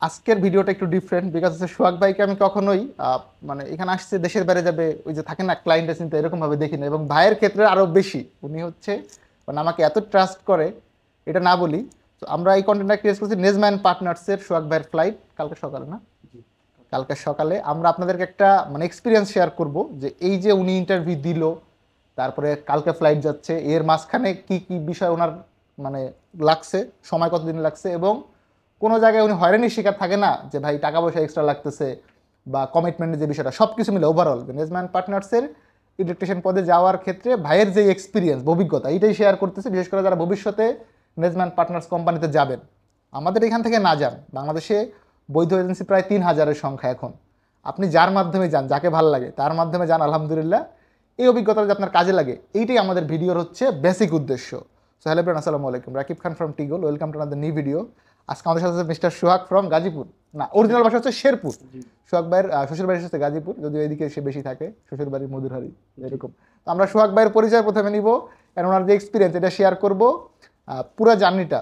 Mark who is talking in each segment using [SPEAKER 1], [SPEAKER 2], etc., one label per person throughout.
[SPEAKER 1] আজকের ভিডিওটা একটু ডিফারেন্ট বিকজ হচ্ছে সোহাগ ভাইকে আমি কখনোই মানে এখানে আসছে দেশের বাইরে যাবে ওই যে থাকে না ক্লায়েন্টের চিন্তা এরকম ভাবে দেখি না, এবং ভাইয়ের ক্ষেত্রে আরো বেশি উনি হচ্ছে মানে আমাকে এত ট্রাস্ট করে, এটা না বলি। তো আমরা এই কন্টেন্টটা ক্রিয়েট করছি নেজম্যান পার্টনার্সের সোহাগ ভাইয়ের ফ্লাইট কালকে সকালে না, কালকে সকালে আমরা আপনাদেরকে একটা মানে এক্সপিরিয়েন্স শেয়ার করব যে এই যে উনি ইন্টারভিউ দিল, তারপরে কালকে ফ্লাইট যাচ্ছে, এর মাঝখানে কি কি বিষয় ওনার মানে লাগছে, সময় কতদিন লাগছে, এবং কোনো জায়গায় উনি হয়রানির শিকার থাকে না যে ভাই টাকা পয়সা এক্সট্রা লাগতেছে বা কমিটমেন্টের যে বিষয়টা, সব কিছু মিলে ওভারঅল ম্যানেজমেন্ট পার্টনার্সের ইলেকট্রিশিয়ান পদে যাওয়ার ক্ষেত্রে ভাইয়ের যে এক্সপিরিয়েন্স অভিজ্ঞতা এইটাই শেয়ার করতেছে, বিশেষ করে যারা ভবিষ্যতে ম্যানেজমেন্ট পার্টনার্স কোম্পানিতে যাবেন। আমাদের এখান থেকে না যান, বাংলাদেশে বৈধ এজেন্সি প্রায় 3,000-এর সংখ্যা এখন। আপনি যার মাধ্যমে যান, যাকে ভালো লাগে তার মাধ্যমে যান, আলহামদুলিল্লাহ এই অভিজ্ঞতা যদি আপনার কাজে লাগে, এইটাই আমাদের ভিডিওর হচ্ছে বেসিক উদ্দেশ্য। সো হ্যালো এভরিওয়ান, আসসালামু আলাইকুম, রাকিব খান ফ্রম টিগল, welcome to another new video. আজকে আমাদের সাথে মিস্টার সোহাগ ফ্রম গাজীপুর, না অরিজিনাল ভাষা হচ্ছে শেরপুর। সোহাগ ভাইয়ের শ্বশুর বাড়ির হচ্ছে গাজীপুর, যদিও এদিকে সে বেশি থাকে, শ্বশুর বাড়ির মধুরহারি এরকম। তো আমরা সোহাগ ভাইয়ের পরিচয় প্রথমে নিব, কারণ ওনার যে এক্সপিরিয়েন্স এটা শেয়ার করবো পুরো জার্নিটা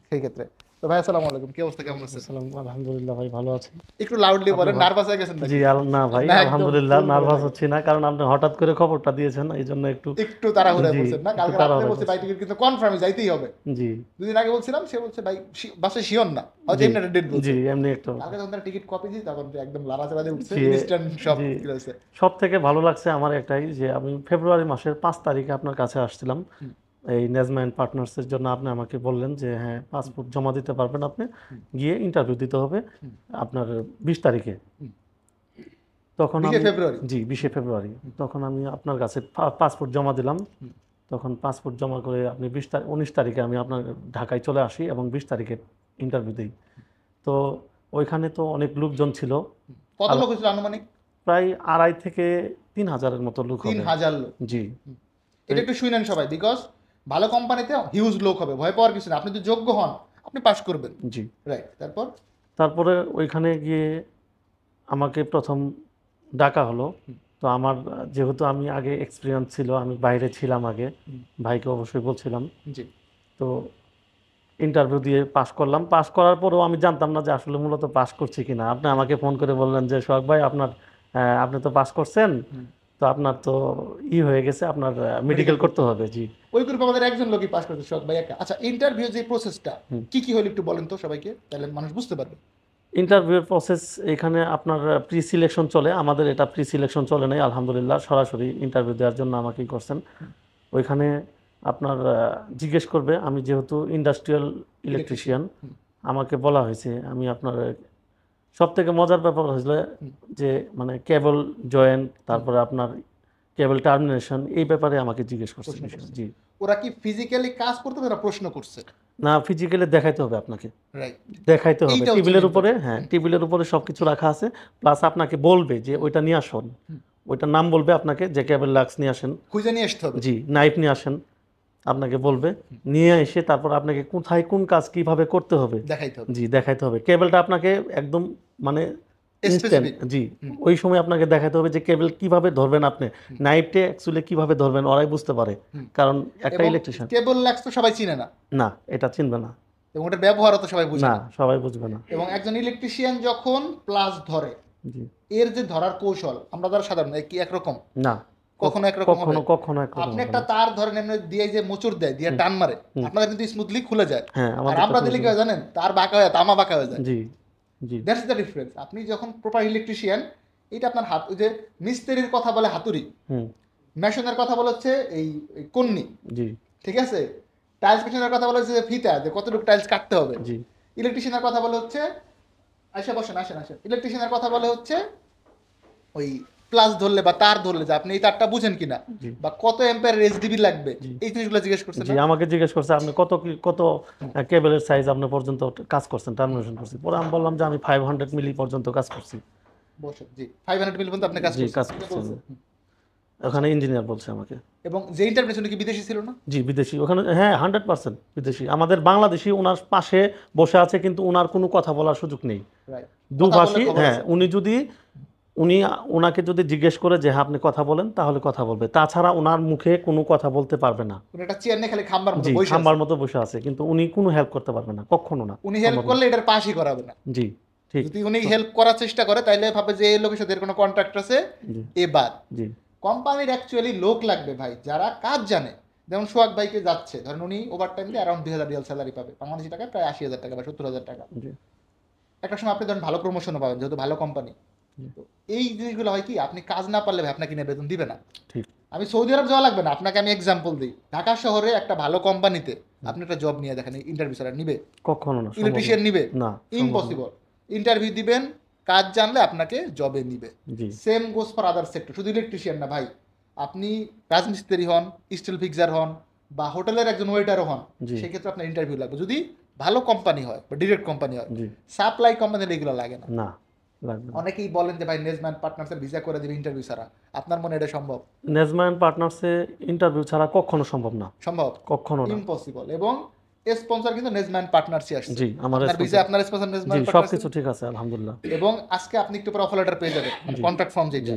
[SPEAKER 1] সেই ক্ষেত্রে। তো ভাই আসসালামু আলাইকুম, কি অবস্থা, কেমন আছেন?
[SPEAKER 2] আসসালাম, আলহামদুলিল্লাহ ভাই, ভালো আছি।
[SPEAKER 1] একটু লাউডলি বলেন, নার্ভাস হয়ে গেছেন নাকি?
[SPEAKER 2] জি না ভাই,
[SPEAKER 1] না, একদম
[SPEAKER 2] আলহামদুলিল্লাহ
[SPEAKER 1] cool করে
[SPEAKER 2] নার্ভাস
[SPEAKER 1] থাকেন।
[SPEAKER 2] হচ্ছি না, কারণ আপনি হঠাৎ করে খবরটা দিয়েছেন, এই জন্য একটু
[SPEAKER 1] একটু তাড়াহুড়ায়
[SPEAKER 2] জি
[SPEAKER 1] বলছেন না,
[SPEAKER 2] একটু
[SPEAKER 1] কালকে রাত্রে
[SPEAKER 2] তাড়াহুড়ো
[SPEAKER 1] বলছে ভাই
[SPEAKER 2] করছি।
[SPEAKER 1] টিকিট কিন্তু কনফার্মে যাইতেই হবে।
[SPEAKER 2] জি
[SPEAKER 1] দুদিন আগে বলছিলাম, সে বলছে ভাই বাসে শিওর না, হয়তো
[SPEAKER 2] জি
[SPEAKER 1] এমনি একটা ডেট
[SPEAKER 2] জি
[SPEAKER 1] বলছে।
[SPEAKER 2] এমনি একটু
[SPEAKER 1] কালকে যখন তার টিকিট কপি দিই তখন তো একদম লাড়াচাড়া দিয়ে উঠছে,
[SPEAKER 2] জি
[SPEAKER 1] ইনস্ট্যান্ট সব
[SPEAKER 2] জি
[SPEAKER 1] কি হয়েছে।
[SPEAKER 2] সব থেকে ভালো লাগছে আমার একটাই, যে আমি ফেব্রুয়ারি মাসের 5 তারিখে আপনার কাছে আসছিলাম এই নেজম্যান পার্টনার্সের জন্য। আপনি আমাকে বললেন যে হ্যাঁ, পাসপোর্ট জমা দিতে পারবেন আপনি, গিয়ে ইন্টারভিউ দিতে হবে আপনার 20 তারিখে। তখন
[SPEAKER 1] 20
[SPEAKER 2] আমি
[SPEAKER 1] ফেব্রুয়ারি।
[SPEAKER 2] জি 20 ফেব্রুয়ারি, তখন আমি আপনার কাছে পাসপোর্ট জমা দিলাম। তখন পাসপোর্ট জমা করে আপনি 19 তারিখে আমি আপনার ঢাকায় চলে আসি এবং 20 তারিখে ইন্টারভিউ দিই। তো ওইখানে তো অনেক লোকজন ছিল,
[SPEAKER 1] কত লোক হয়েছিল আনুমানিক?
[SPEAKER 2] প্রায় 2,500 থেকে 3,000-এর মতো লোক হবে।
[SPEAKER 1] 3,000 লোক।
[SPEAKER 2] জি
[SPEAKER 1] এটা একটু শুনেন সবাই, বিকজ ভালো কোম্পানিতে হিউজ লোক হবে, ভয় পাওয়ার কিছু না, আপনি যদি যোগ্য হন আপনি পাস করবেন।
[SPEAKER 2] জি
[SPEAKER 1] রাইট, তারপর?
[SPEAKER 2] তারপরে ওইখানে গিয়ে আমাকে প্রথম ডাকা হলো। তো আমার যেহেতু আমি আগে এক্সপিরিয়েন্স ছিল, আমি বাইরে ছিলাম আগে, ভাইকে অবশ্যই বলছিলাম।
[SPEAKER 1] জি
[SPEAKER 2] তো ইন্টারভিউ দিয়ে পাশ করলাম। পাশ করার পরেও আমি জানতাম না যে আসলে মূলত পাশ করছি কিনা। আপনি আমাকে ফোন করে বললেন যে সোহাগ ভাই, আপনার আপনি তো পাশ করছেন, তো আপনার তো হয়ে গেছে, আপনার মেডিকেল করতে হবে। জি
[SPEAKER 1] ওই গ্রুপে আমাদের একজন লোকই পাস করতে শখ ভাই একা। আচ্ছা, ইন্টারভিউ যে প্রসেসটা
[SPEAKER 2] হুম।
[SPEAKER 1] কি কি হলো একটু বলেন তো সবাইকে, তাহলে মানুষ বুঝতে পারবে।
[SPEAKER 2] ইন্টারভিউয়ের প্রসেস এখানে আপনার প্রি সিলেকশন চলে, আমাদের এটা প্রি সিলেকশন চলে নাই, আলহামদুলিল্লাহ সরাসরি ইন্টারভিউ দেওয়ার জন্য আমাকেই করছেন। ওইখানে আপনার জিজ্ঞেস করবে, আমি যেহেতু ইন্ডাস্ট্রিয়াল ইলেকট্রিশিয়ান, আমাকে বলা হয়েছে আমি আপনার সব থেকে মজার ব্যাপার হয়েছিল যে মানে কেবল জয়েন্ট, তারপরে আপনার কেবল টার্মিনেশন, এই ব্যাপারে আমাকে জিজ্ঞেস করছে।
[SPEAKER 1] প্রশ্ন করছে।
[SPEAKER 2] জি
[SPEAKER 1] ওরা কি ফিজিক্যালি কাজ করতে না প্রশ্ন করছে?
[SPEAKER 2] না, ফিজিক্যালি দেখাইতে হবে আপনাকে,
[SPEAKER 1] রাইট,
[SPEAKER 2] দেখাইতে হবে
[SPEAKER 1] এইটা হচ্ছে
[SPEAKER 2] টেবিলের
[SPEAKER 1] main
[SPEAKER 2] উপরে।
[SPEAKER 1] ব্যাপার।
[SPEAKER 2] হ্যাঁ, টেবিলের উপরে সব কিছু রাখা আছে, প্লাস আপনাকে বলবে যে ওইটা নিয়ে আসুন, ওইটার নাম বলবে আপনাকে যে কেবল লাক্স নিয়ে আসেন,
[SPEAKER 1] খুঁজে নিয়ে আসতে হবে।
[SPEAKER 2] জি নাইফ নিয়ে আসেন, আপনাকে বলবে। নিয়ে এসে তারপর আপনাকে কোথায় কোন কাজ কিভাবে করতে হবে
[SPEAKER 1] দেখাইতে হবে
[SPEAKER 2] জি দেখাইতে হবে। কেবলটা আপনাকে একদম মানে ইনস্ট্যান্ট,
[SPEAKER 1] স্পেসিফিক।
[SPEAKER 2] জি ওই সময় আপনাকে দেখাতে হবে যে কেবল কিভাবে ধরবেন আপনি, নাইফটা অ্যাকচুয়ালি কিভাবে ধরবেন ওরাই বুঝতে পারে, কারণ একটা
[SPEAKER 1] এবং
[SPEAKER 2] ইলেকট্রিশিয়ান
[SPEAKER 1] কেবল লাক্স তো সবাই চিনে না,
[SPEAKER 2] না এটা চিনবে না,
[SPEAKER 1] এবং ওটার ব্যবহারও তো সবাই বুঝে
[SPEAKER 2] না
[SPEAKER 1] না।
[SPEAKER 2] সবাই বুঝবে না।
[SPEAKER 1] এবং একজন ইলেকট্রিশিয়ান যখন প্লাস ধরে,
[SPEAKER 2] জি
[SPEAKER 1] এর যে ধরার কৌশল আমরা যারা সাধারণ কি একরকম?
[SPEAKER 2] না,
[SPEAKER 1] কখনো একরকম হবে।
[SPEAKER 2] কখনো কখনো একরকম
[SPEAKER 1] আপনি
[SPEAKER 2] হবে
[SPEAKER 1] একটা
[SPEAKER 2] না।
[SPEAKER 1] তার ধরেন এমনি দিয়ে যে মোচড় দেয় দিয়ে টান মারে, আপনাদের কিন্তু স্মুথলি খুলে যায়।
[SPEAKER 2] হ্যাঁ
[SPEAKER 1] আর
[SPEAKER 2] আমাদের
[SPEAKER 1] আমরা দিলে কি হয় জানেন, তার বাঁকা হয়ে তামা বাঁকা হয়ে যায়।
[SPEAKER 2] জি জি
[SPEAKER 1] দ্যাটস দ্য ডিফারেন্স। আপনি যখন প্রপার ইলেকট্রিশিয়ান, এটা আপনার হাত, ওই যে মিস্ত্রির কথা বলে হাতুড়ি,
[SPEAKER 2] হুম
[SPEAKER 1] মেশনের কথা বলে হচ্ছে এই এই কন্নি,
[SPEAKER 2] জি
[SPEAKER 1] ঠিক আছে? টাইলস মেশিনের কথা বলে হচ্ছে যে ফিতা, যে কতটুকু টাইলস কাটতে হবে।
[SPEAKER 2] জি
[SPEAKER 1] ইলেকট্রিশিয়ানের কথা বলে হচ্ছে, আসে বসেন আসেন আসেন, ইলেকট্রিশিয়ানের কথা বলে হচ্ছে ওই প্লাস ধরলে বা তার ধরলে যে আপনি এই তারটা বুঝেন কিনা,
[SPEAKER 2] জি
[SPEAKER 1] বা কত এম্পিয়ার এসডিবি লাগবে,
[SPEAKER 2] জি
[SPEAKER 1] এই জিনিসগুলো জিজ্ঞেস করছেন
[SPEAKER 2] জি
[SPEAKER 1] না?
[SPEAKER 2] আমাকে জিজ্ঞেস করছে আপনি কত কেবলের সাইজ আপনি পর্যন্ত কাজ করছেন, টার্মিনেশন করছি। পরে আমি বললাম যে আমি 500 মিলি পর্যন্ত কাজ করছি।
[SPEAKER 1] বসেন, জি 500 মিলি পর্যন্ত আপনি কাজ
[SPEAKER 2] জি
[SPEAKER 1] করছেন,
[SPEAKER 2] কাজ
[SPEAKER 1] এটা
[SPEAKER 2] করছি
[SPEAKER 1] বলছে।
[SPEAKER 2] আমি। ওখানে ইঞ্জিনিয়ার বলছে আমাকে।
[SPEAKER 1] এবং যে ইন্টারভিউ কি বিদেশি ছিল না?
[SPEAKER 2] জি বিদেশি ওখানে, হ্যাঁ 100% বিদেশি। আমাদের বাংলাদেশি ওনার পাশে বসে আছে, কিন্তু ওনার কোনো কথা বলার সুযোগ নেই।
[SPEAKER 1] রাইট,
[SPEAKER 2] দুভাষী, হ্যাঁ উনি ওনাকে যদি জিজ্ঞেস করে যে হ্যাঁ আপনি কথা বলেন, তাহলে কথা বলবে, তাছাড়া ওনার মুখে কোনো কথা বলতে পারবে না।
[SPEAKER 1] উনি একটা চেয়ার নিয়ে খালি খাম্বার মতো
[SPEAKER 2] জি
[SPEAKER 1] বসে
[SPEAKER 2] খাম্বার
[SPEAKER 1] আছে।
[SPEAKER 2] মতো বসে আছে, কিন্তু উনি কোনো হেল্প করতে পারবে না, কখনো না।
[SPEAKER 1] উনি হেল্প
[SPEAKER 2] সম্ভব না।
[SPEAKER 1] করলে এটার পাশই করাবে না।
[SPEAKER 2] জি ঠিক
[SPEAKER 1] যদি উনি হেল্প করার চেষ্টা করে তাইলে ভাবে যে এই লোকের সাথে এর কোনো কন্ট্রাক্ট আছে,
[SPEAKER 2] জি
[SPEAKER 1] এবার
[SPEAKER 2] জি
[SPEAKER 1] কোম্পানির অ্যাকচুয়ালি লোক লাগবে ভাই যারা কাজ জানে। যেমন সোহাগ ভাইকে যাচ্ছে, ধরেন উনি ওভার টাইম দিয়ে অ্যারাউন্ড 2,000 রিয়াল স্যালারি পাবে, বাংলাদেশি টাকায় প্রায় 80,000 টাকা বা 70,000 টাকা।
[SPEAKER 2] জি
[SPEAKER 1] একটা সময় আপনি ধরেন ভালো প্রমোশনও পাবেন যেহেতু ভালো কোম্পানি।
[SPEAKER 2] জি,
[SPEAKER 1] তো এই জিনিসগুলো হয় কি, আপনি কাজ না পারলে ভাই আপনাকে নিয়ে বেতন দিবে না।
[SPEAKER 2] ঠিক
[SPEAKER 1] আমি সৌদি আরব যাওয়া লাগবে না, আপনাকে আমি এক্সাম্পল দিই, ঢাকা শহরে একটা ভালো কোম্পানিতে আপনি একটা জব নিয়ে দেখেন, ইন্টারভিউ ছাড়া নিবে?
[SPEAKER 2] কখনো না, সম্ভব না।
[SPEAKER 1] ইলেকট্রিশিয়ান নিবে?
[SPEAKER 2] না, সম্ভব না।
[SPEAKER 1] ইম্পসিবল। ইন্টারভিউ দিবেন, কাজ জানলে আপনাকে জবে নিবে।
[SPEAKER 2] জি
[SPEAKER 1] same goes for other sector, শুধু ইলেকট্রিশিয়ান না ভাই, আপনি রাজমিস্ত্রি হন, স্টিল ফিক্সার হন, বা হোটেলের একজন ওয়েটারও হন,
[SPEAKER 2] জি
[SPEAKER 1] সেক্ষেত্রে আপনার ইন্টারভিউ লাগবে যদি ভালো কোম্পানি হয় বা ডিরেক্ট কোম্পানি হয়।
[SPEAKER 2] জি,
[SPEAKER 1] সাপ্লাই কোম্পানির এগুলো লাগে না।
[SPEAKER 2] না লাগবে না।
[SPEAKER 1] অনেকেই বলেন যে ভাই নেজম্যান পার্টনার্সের ভিসা করে দিবে ইন্টারভিউ ছাড়া, আপনার মনে এটা সম্ভব?
[SPEAKER 2] নেজম্যান পার্টনার্সে ইন্টারভিউ ছাড়া কখনো সম্ভব না,
[SPEAKER 1] সম্ভব?
[SPEAKER 2] কখনো না।
[SPEAKER 1] ইম্পসিবল। এবং স্পন্সর কিন্তু নেজম্যান পার্টনার্সই আসছে।
[SPEAKER 2] জি, আমার
[SPEAKER 1] আপনার ভিসা, আপনার স্পন্সর
[SPEAKER 2] জি
[SPEAKER 1] নেজম্যান
[SPEAKER 2] সব
[SPEAKER 1] পার্টনার্স।
[SPEAKER 2] কিছু ঠিক আছে আলহামদুলিল্লাহ।
[SPEAKER 1] এবং আজকে আপনি একটু পরে অফার লেটার পেয়ে যাবেন, মানে
[SPEAKER 2] জি
[SPEAKER 1] কন্ট্রাক্ট ফর্ম যেটা
[SPEAKER 2] জি,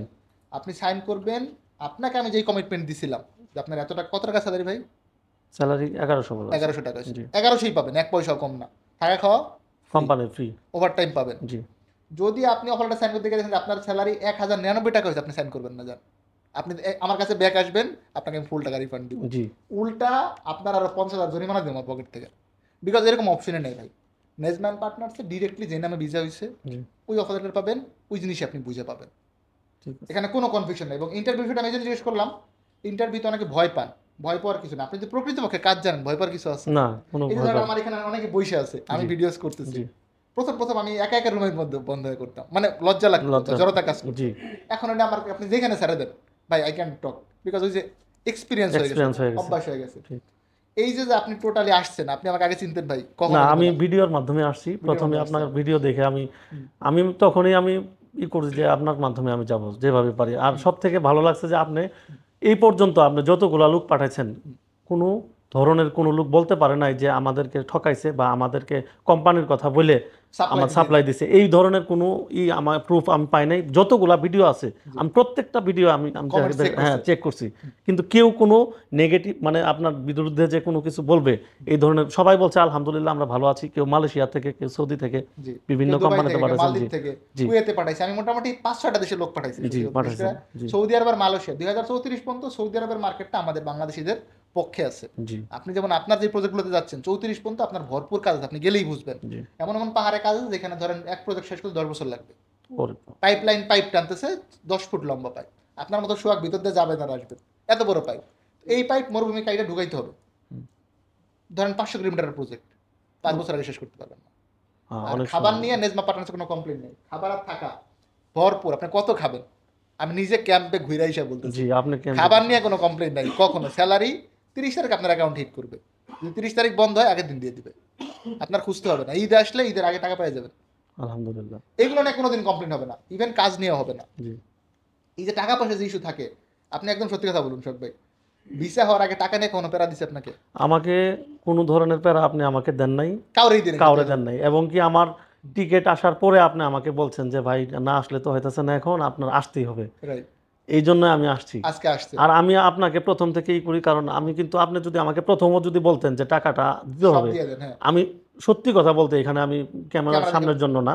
[SPEAKER 1] আপনি সাইন করবেন। আপনাকে আমি যেই কমিটমেন্ট দিছিলাম যে আপনার এত টাকা, কত টাকা স্যালারি ভাই?
[SPEAKER 2] স্যালারি 1100 বলা আছে।
[SPEAKER 1] 1100 টাকা।
[SPEAKER 2] জি
[SPEAKER 1] 1100ই পাবেন, এক পয়সাও কম না। থাকা খাওয়া
[SPEAKER 2] কোম্পানি ফ্রি।
[SPEAKER 1] ওভার টাইম পাবেন।
[SPEAKER 2] জি
[SPEAKER 1] যদি আপনি অফার লেটার সাইন করতে গিয়ে দেখেন যে আপনার স্যালারি 1099 টাকা হয়েছে, আপনি সাইন করবেন না, যান। আপনি আমার কাছে ব্যাক আসবেন, আপনাকে আমি ফুল টাকা রিফান্ড দিব।
[SPEAKER 2] জি
[SPEAKER 1] উল্টা আপনার আরো 50,000 জরিমানা দেবো আমার পকেট থেকে, বিকজ এরকম অপশনে নেই ভাই। নেজম্যান পার্টনার্সে ডিরেক্টলি যে নামে ভিসা হয়েছে
[SPEAKER 2] জি,
[SPEAKER 1] ওই অফার লেটার পাবেন, ওই জিনিসই আপনি বুঝে পাবেন।
[SPEAKER 2] ঠিক আছে।
[SPEAKER 1] এখানে কোনো কনফিউশন নেই। এবং ইন্টারভিউটা আমি এই জন্য জিজ্ঞেস করলাম, ইন্টারভিউতে অনেকে ভয় পান। ভয় পাওয়ার কিছু না, আপনি যদি প্রকৃতপক্ষে কাজ জানেন ভয় পাওয়ার কিছু আছে?
[SPEAKER 2] না, কোনো
[SPEAKER 1] এই যে
[SPEAKER 2] ভয়
[SPEAKER 1] ধরেন
[SPEAKER 2] পাই।
[SPEAKER 1] আমার এখানে অনেকে বসে আছে, আমি
[SPEAKER 2] জি
[SPEAKER 1] ভিডিওস করতেছি,
[SPEAKER 2] জি,
[SPEAKER 1] প্রথম প্রথম আমি একা একা রুমের মধ্যে বন্ধ হয়ে করতাম, মানে লজ্জা লাগতো,
[SPEAKER 2] লজ্জা।
[SPEAKER 1] জড়তা কাজ করতো।
[SPEAKER 2] জি,
[SPEAKER 1] এখন এটা আমার, আপনি যেখানে ছেড়ে দেন ভাই, আই ক্যান টক, বিকজ ওই যে এক্সপিরিয়েন্স হয়ে গেছে,
[SPEAKER 2] এক্সপিরিয়েন্স হয়ে গেছে।
[SPEAKER 1] অভ্যাস হয়ে গেছে।
[SPEAKER 2] ঠিক।
[SPEAKER 1] এই যে যে আপনি টোটালি আসছেন, আপনি আমাকে আগে চিনতেন ভাই? কখনো
[SPEAKER 2] না,
[SPEAKER 1] কিন্তু
[SPEAKER 2] আমি
[SPEAKER 1] না।
[SPEAKER 2] ভিডিওর মাধ্যমে আসছি। প্রথমে
[SPEAKER 1] মাধ্যমে
[SPEAKER 2] আপনার
[SPEAKER 1] আসছেন।
[SPEAKER 2] ভিডিও দেখে আমি
[SPEAKER 1] হুম।
[SPEAKER 2] আমি তখনই আমি করছি যে আপনার মাধ্যমে আমি যাব যেভাবে পারি। আর সব থেকে ভালো লাগছে যে আপনি এই পর্যন্ত আপনি যতগুলা লোক পাঠাইছেন, কোনো ধরনের কোনো লোক বলতে পারে নাই যে আমাদেরকে ঠকাইছে বা আমাদেরকে কোম্পানির কথা বলে
[SPEAKER 1] Supply
[SPEAKER 2] আমার
[SPEAKER 1] দিয়ে
[SPEAKER 2] সাপ্লাই দিছে, এই ধরনের কোনো আমার প্রুফ আমি পাই নাই। যতগুলা ভিডিও আছে আমি প্রত্যেকটা ভিডিও আমি আমি
[SPEAKER 1] Comment check
[SPEAKER 2] হ্যাঁ
[SPEAKER 1] করছে।
[SPEAKER 2] চেক করছি, কিন্তু কেউ কোনো নেগেটিভ মানে আপনার বিরুদ্ধে যে কোনো কিছু বলবে এই ধরনের, সবাই বলছে আলহামদুলিল্লাহ আমরা ভালো আছি। কেউ মালয়েশিয়া থেকে, কেউ সৌদি থেকে,
[SPEAKER 1] জি,
[SPEAKER 2] বিভিন্ন
[SPEAKER 1] কেউ দুবাই
[SPEAKER 2] কোম্পানিতে
[SPEAKER 1] থেকে, কেউ
[SPEAKER 2] পাঠাইছেন।
[SPEAKER 1] মালদ্বীপ
[SPEAKER 2] জি
[SPEAKER 1] থেকে,
[SPEAKER 2] জি
[SPEAKER 1] কুয়েতে পাঠাইছি। আমি মোটামুটি 5-6টা দেশের লোক পাঠাইছি।
[SPEAKER 2] জি
[SPEAKER 1] বিশেষ
[SPEAKER 2] পাঠাইছেন।
[SPEAKER 1] করে
[SPEAKER 2] জি
[SPEAKER 1] সৌদি আরব আর মালয়েশিয়া 2034 পর্যন্ত সৌদি আরবের মার্কেটটা আমাদের বাংলাদেশিদের পক্ষে আছে।
[SPEAKER 2] জি
[SPEAKER 1] আপনি যেমন আপনার যে প্রজেক্টগুলোতে যাচ্ছেন 34 পর্যন্ত আপনার ভরপুর কাজ আছে, আপনি গেলেই বুঝবেন।
[SPEAKER 2] জি,
[SPEAKER 1] এমন এমন পাহাড়ে কাজ আছে যেখানে ধরেন এক প্রজেক্ট শেষ করতে 10 বছর লাগবে।
[SPEAKER 2] ওরে
[SPEAKER 1] পাইপ টানতেছে 10 ফুট লম্বা পাইপ, আপনার মতো সোহাগ ভিতর দিয়ে যাবে না, আসবে এত বড় পাইপ। এই পাইপ মরুভূমি কাইটা ঢুকাইতে হবে।
[SPEAKER 2] হুম।
[SPEAKER 1] ধরেন 500 কিলোমিটারের প্রজেক্ট 5 বছর আগে শেষ করতে পারবেন না। আর
[SPEAKER 2] অনেক
[SPEAKER 1] খাবার
[SPEAKER 2] সময়।
[SPEAKER 1] নিয়ে নেজমা পার্টনার্সের কোনো কমপ্লেন নেই, খাবার আর থাকা ভরপুর, আপনি কত খাবেন? আমি নিজে ক্যাম্পে ঘুরে এসে বলতেছি,
[SPEAKER 2] জি আপনি
[SPEAKER 1] খাবার নিয়ে কোনো কমপ্লেন নাই কখনো। স্যালারি 30 তারিখ আপনার অ্যাকাউন্ট হিট করবে, যদি 30 তারিখ বন্ধ হয় আগের দিন দিয়ে দিবে, আপনার খুঁজতে হবে না। ঈদ আসলে ঈদের আগে টাকা পেয়ে যাবেন।
[SPEAKER 2] আলহামদুলিল্লাহ।
[SPEAKER 1] এগুলো নিয়ে কোনোদিন কমপ্লেন হবে না, ইভেন কাজ নিয়ে হবে না।
[SPEAKER 2] জি
[SPEAKER 1] এই যে টাকা পয়সা যে ইস্যু থাকে, আপনি একদম সত্যি কথা বলুন সব ভাই, ভিসা হওয়ার আগে টাকা নিয়ে কোনো প্যারা দিচ্ছে আপনাকে?
[SPEAKER 2] আমাকে কোনো ধরনের প্যারা আপনি আমাকে দেন নাই,
[SPEAKER 1] কাউরেই দিন
[SPEAKER 2] কাউরে দেন নাই। এবং কি আমার টিকিট আসার পরে আপনি আমাকে বলছেন যে ভাই না আসলে তো হইতেছে না, এখন আপনার আসতেই হবে,
[SPEAKER 1] রাইট,
[SPEAKER 2] এই জন্য আমি আসছি।
[SPEAKER 1] আজকে আসছে
[SPEAKER 2] আর আমি আপনাকে প্রথম থেকেই করি, কারণ আমি কিন্তু আপনি যদি আমাকে প্রথমও যদি বলতেন যে টাকাটা দিতে
[SPEAKER 1] সব
[SPEAKER 2] হবে,
[SPEAKER 1] দিয়ে দেন। হ্যাঁ,
[SPEAKER 2] আমি সত্যি কথা বলতে এখানে আমি ক্যামেরার
[SPEAKER 1] ক্যামেরা
[SPEAKER 2] সামনের জন্য না,